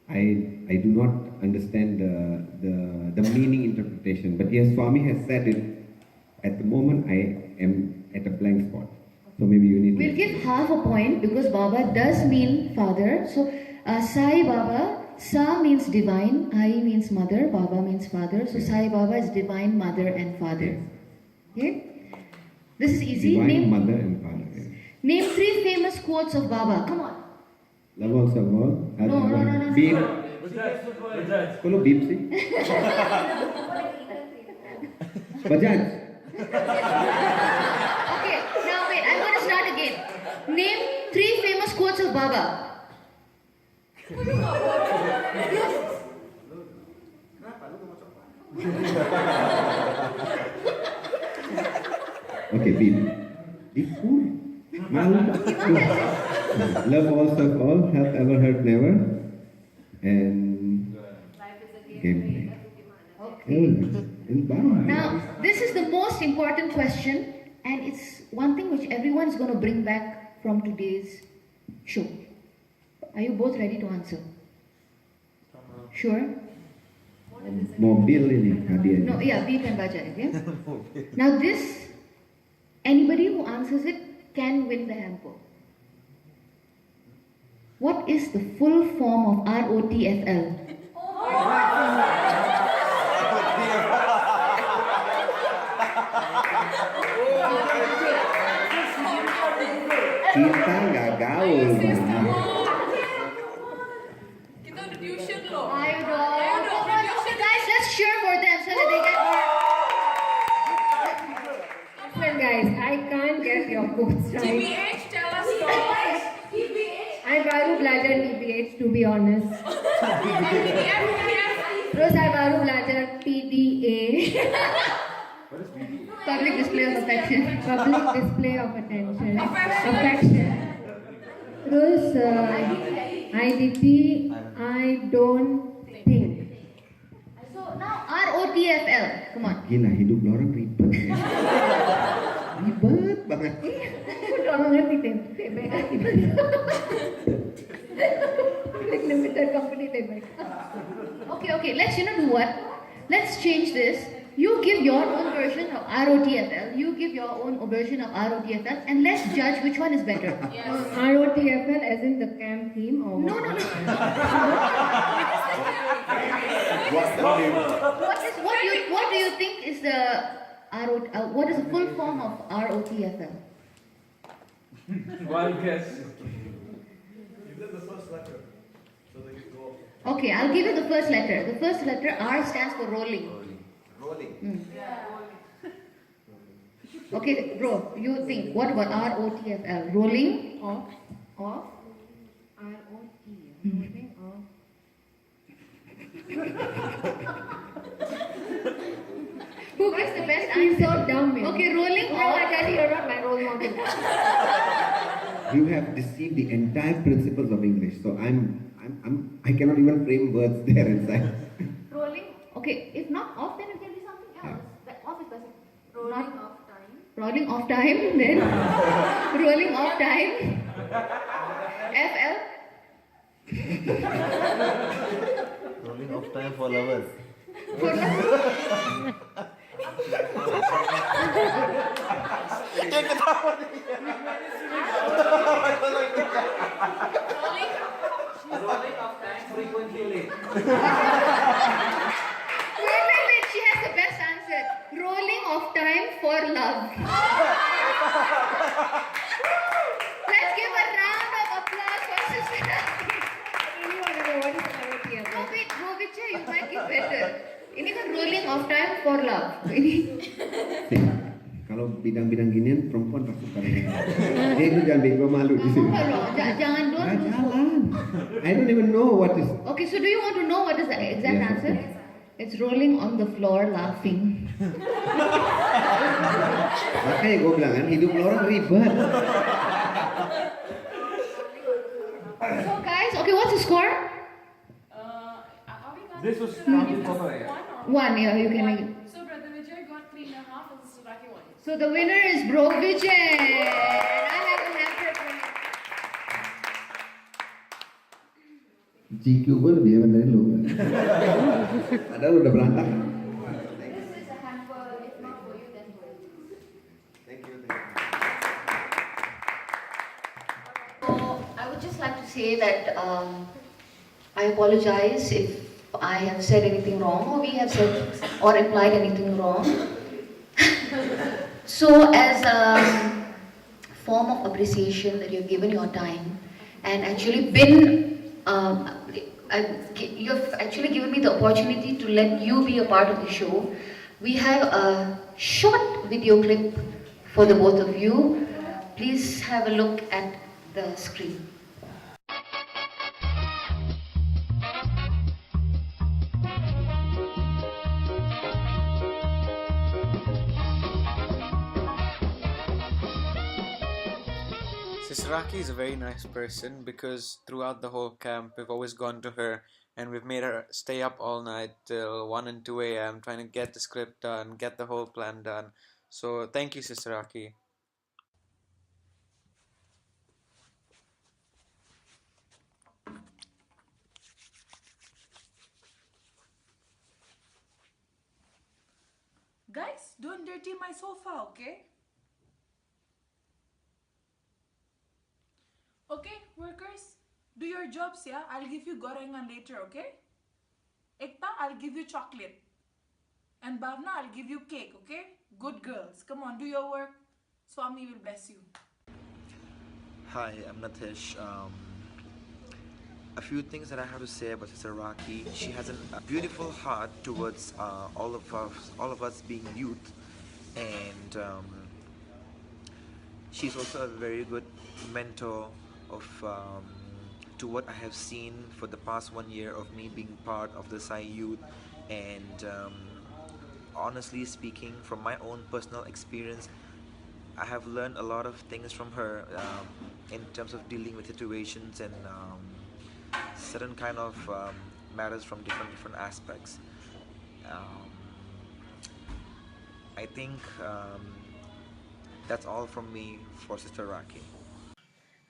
I do not understand the meaning interpretation, but yes, Swami has said it. At the moment, I am at a blank spot. So maybe you need We'll to... give half a point because Baba does mean father. So Sai Baba, Sa means divine, I means mother, Baba means father. So Sai Baba is divine mother and father. Okay? This is easy. Divine Name, mother and father. Yes. name 3 famous quotes of Baba. Come on. Love also all. No. Beep. Follow beep see. Bajaj. Okay, now wait, I'm going to start again. Name 3 famous quotes of Baba. Okay, beep. Beep cool. Malu. Love all, serve all, help ever, hurt never. And game. Okay. Now, Now, this is the most important question, and it's one thing which everyone's going to bring back from today's show. Are you both ready to answer? Sure? mobil ini hadiahnya. No, yeah, beep and baja, okay? Now this, anybody who answers it can win the hamper. What is the full form of ROTFL? Kita nggak gaul, Bang. Kita udah tuition loh. Ayo dong. Okay, guys, let's cheer for them so that they get more. Listen guys, I can't get your quotes right. TBH, tell us yours. I baru belajar TBH to be honest. TBF. Terus saya baru belajar PDA. Public display of affection. Public display of attention. Affection. Terus IDP, I don't think. So now ROTFL. Come on. Gila, hidup lo orang ribet ya. Ribet banget. Udah mengerti TBK Public Limited Company TBK. Okay, let's do what? Let's change this. You give your own version of ROTFL, you give your own version of ROTFL, and let's judge which one is better. ROTFL as in the camp theme or No. What do you think is the what is the full form of ROTFL? Wild guess. Okay, I'll give you the first letter. The first letter R stands for rolling. Okay, bro, you think, what about ROTFL? Rolling? off, ROT, rolling off. Who gets the best He's answer? so dumb, man. Okay, rolling No, I off. tell you, you're not my role model. You have deceived the entire principles of English. So I cannot even frame words there inside. Rolling. Okay, if not off, then it can be something else. That off is better. Rolling off time. Rolling off time, then rolling off time. FL. Rolling off time for lovers. For Rolling off time frequently late. Wait, she has the best answer. Rolling off time for love. Let's give a round of applause for Sister. I really want to know what is ROTFL. Rovicha, you might get better. Ini kan rolling off time for love. Kalau bidang-bidang ginian perempuan pasti pada itu jangan bikin malu di sini. Jangan dong. Nah, jalan. I don't even know what is. Okay, so do you want to know what is the exact Yes, answer? yes. It's rolling on the floor laughing. Makanya gue bilang kan hidup lo orang ribet. So guys, okay, what's the score? Are we got This was should I give Swami this Koffee. one or- 1, yeah, you can make it. So Brother Vijay got 3.5 and Sister Raki 1. So the winner is Bro Vijay. And I have a hamper for him. GQ gue lebih hebat dari lo. Padahal udah berantakan. This is a hamper, if not for you, then for you. Thank you. So I would just like to say that I apologize if I have said anything wrong or we have said or implied anything wrong. So as a form of appreciation that you've given your time and actually been, you've actually given me the opportunity to let you be a part of the show. We have a short video clip for the both of you. Please have a look at the screen. Sister Raki is a very nice person because throughout the whole camp we've always gone to her and we've made her stay up all night till 1 and 2 a.m. trying to get the script done, get the whole plan done. So thank you, Sister Raki. Guys, don't dirty my sofa, okay? Okay, workers, do your jobs, yeah? I'll give you gorengan later, okay? Ekta, I'll give you chocolate. And Bhavna, I'll give you cake, okay? Good girls. Come on, do your work. Swami will bless you. Hi, I'm Natish. A few things that I have to say about Sister Raki. She has a beautiful heart towards all of us being youth, and she's also a very good mentor of to what I have seen for the past 1 year of me being part of the Sai youth, and honestly speaking, from my own personal experience, I have learned a lot of things from her in terms of dealing with situations and certain kind of matters from different aspects. Um, I think that's all from me for Sister Raki.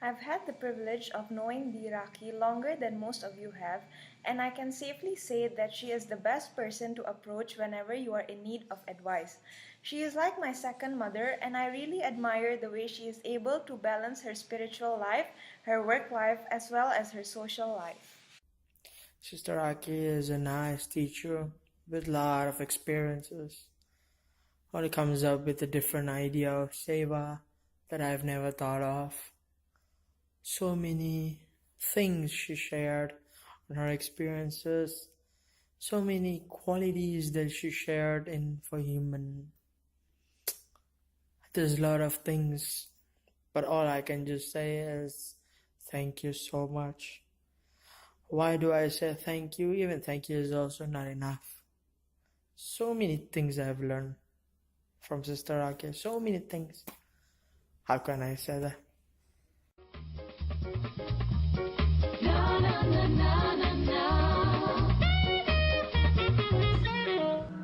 I've had the privilege of knowing the Raki longer than most of you have, and I can safely say that she is the best person to approach whenever you are in need of advice. She is like my second mother, and I really admire the way she is able to balance her spiritual life, her work life, as well as her social life. Sister Aki is a nice teacher with a lot of experiences. Only comes up with a different idea of seva that I've never thought of. So many things she shared on her experiences, so many qualities that she shared in for human. There's a lot of things, but all I can just say is thank you so much. Why do I say thank you? Even thank you is also not enough. So many things I've learned from Sister Aki. So many things. How can I say that?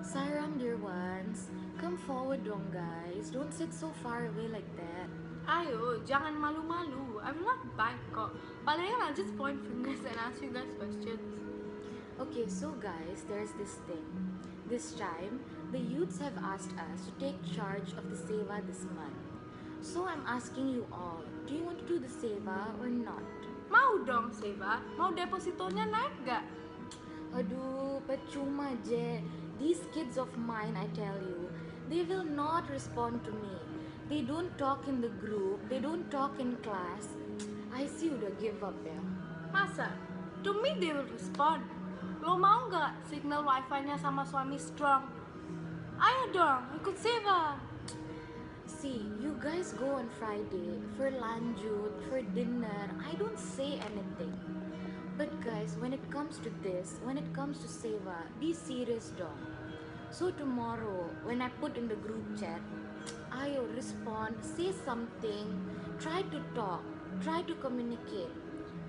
Sairam, dear ones. Come forward dong, guys. Don't sit so far away like that. Ayo, jangan malu-malu. I will not bite kok. Paling I'll just point fingers and ask you guys questions. Okay, so guys, there's this thing. This time, the youths have asked us to take charge of the seva this month. So I'm asking you all, do you want to do the seva or not? Mau dong, Seva. Mau depositonya naik gak? Aduh, percuma je. These kids of mine, I tell you, they will not respond to me. They don't talk in the group, they don't talk in class. I see udah give up ya. Masa? To me they will respond. Lo mau gak signal wifi-nya sama Swami strong? Ayo dong, ikut Seva. See, you guys go on Friday for lanjut, for dinner. I don't say anything. But guys, when it comes to this, when it comes to Seva, be serious dong. So tomorrow, when I put in the group chat, Ayo respond, say something, try to talk, try to communicate.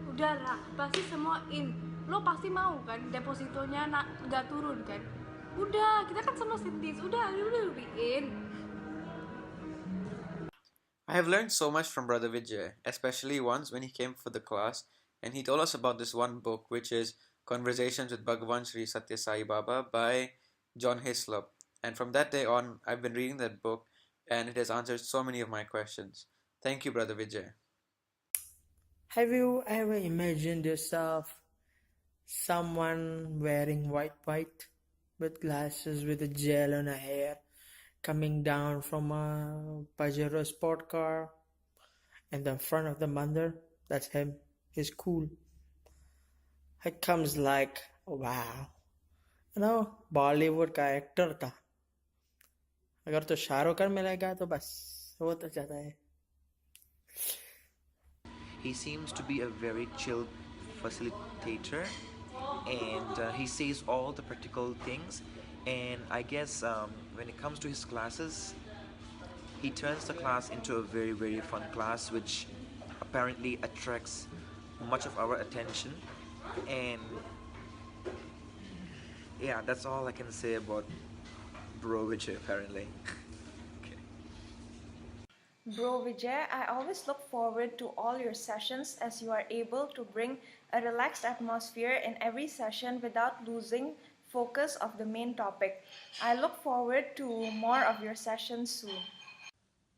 Udah lah, pasti semua in. Lo pasti mau kan depositonya gak turun kan? Udah, kita kan semua sintis. Udah be in. I have learned so much from Brother Vijay, especially once when he came for the class and he told us about this one book which is Conversations with Bhagavan Sri Sathya Sai Baba by John Hislop. And from that day on, I've been reading that book and it has answered so many of my questions. Thank you, Brother Vijay. Have you ever imagined yourself someone wearing white with glasses with a gel on her hair coming down from a Pajero sport car and the front of the mandir? That's him. He's cool. It comes like, wow. Bollywood का actor था. अगर तो शाहरुख खान मिलेगा तो बस वो तो जाता है. He seems to be a very chill facilitator, and he says all the practical things. And I guess when it comes to his classes, he turns the class into a very, very fun class, which apparently attracts much of our attention. And yeah, that's all I can say about Bro Vijay, apparently. Bro Vijay, I always look forward to all your sessions as you are able to bring a relaxed atmosphere in every session without losing focus of the main topic. I look forward to more of your sessions soon.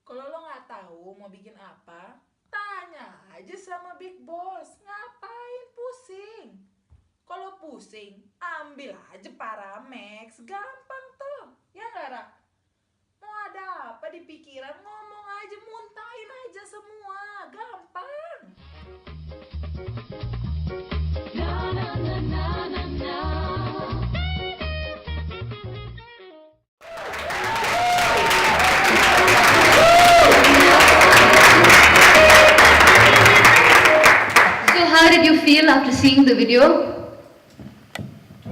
Kalau lo nggak tahu mau bikin apa, tanya aja sama Big Boss. Ngapain pusing? Kalau pusing, ambil aja Paramex. Gampang tuh, ya nggak, Ra? Mau ada apa di pikiran, ngomong aja, muntahin aja semua. Gampang. So how did you feel after seeing the video?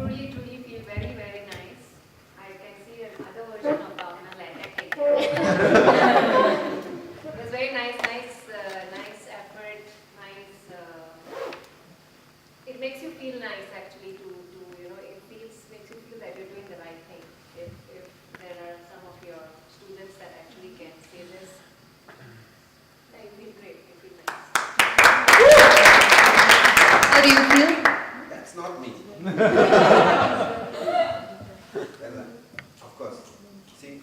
Truly feel very, very nice. I can see another version of Bhavna like acting. It was very nice effort, nice. It makes you feel nice actually to makes you feel that you're doing the right thing. If there are some of your students that actually can say this, then you feel great. You feel nice. How do you feel? That's not me. Well, of course. See,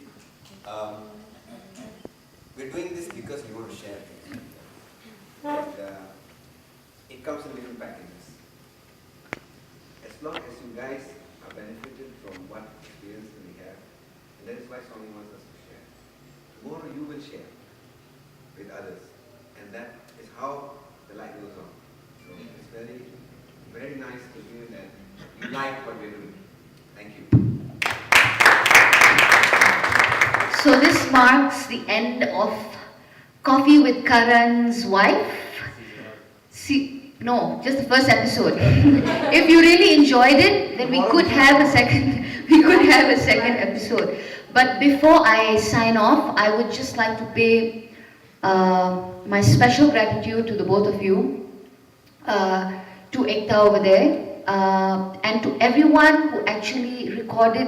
we're doing this because we want to share things. And it comes in different packages. As long as you guys are benefited from what experience that we have, and that is why Swami wants us to share. Tomorrow you will share with others, and that is how the light goes on. So it's very, very nice to hear that you like what we're doing. Thank you. So this marks the end of Coffee with Karan's wife. No, just the first episode. If you really enjoyed it, then we could have a second. We could have a second episode. But before I sign off, I would just like to pay my special gratitude to the both of you, to Ekta over there, and to everyone who actually recorded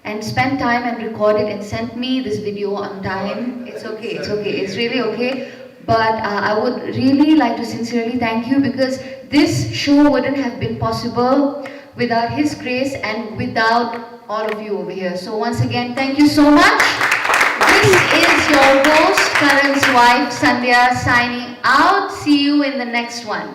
and spent time and recorded and sent me this video on time. It's okay, it's really okay. But I would really like to sincerely thank you, because this show wouldn't have been possible without His grace and without all of you over here. So once again, thank you so much. This is your host, Karan's wife, Sandhya, signing out. See you in the next one.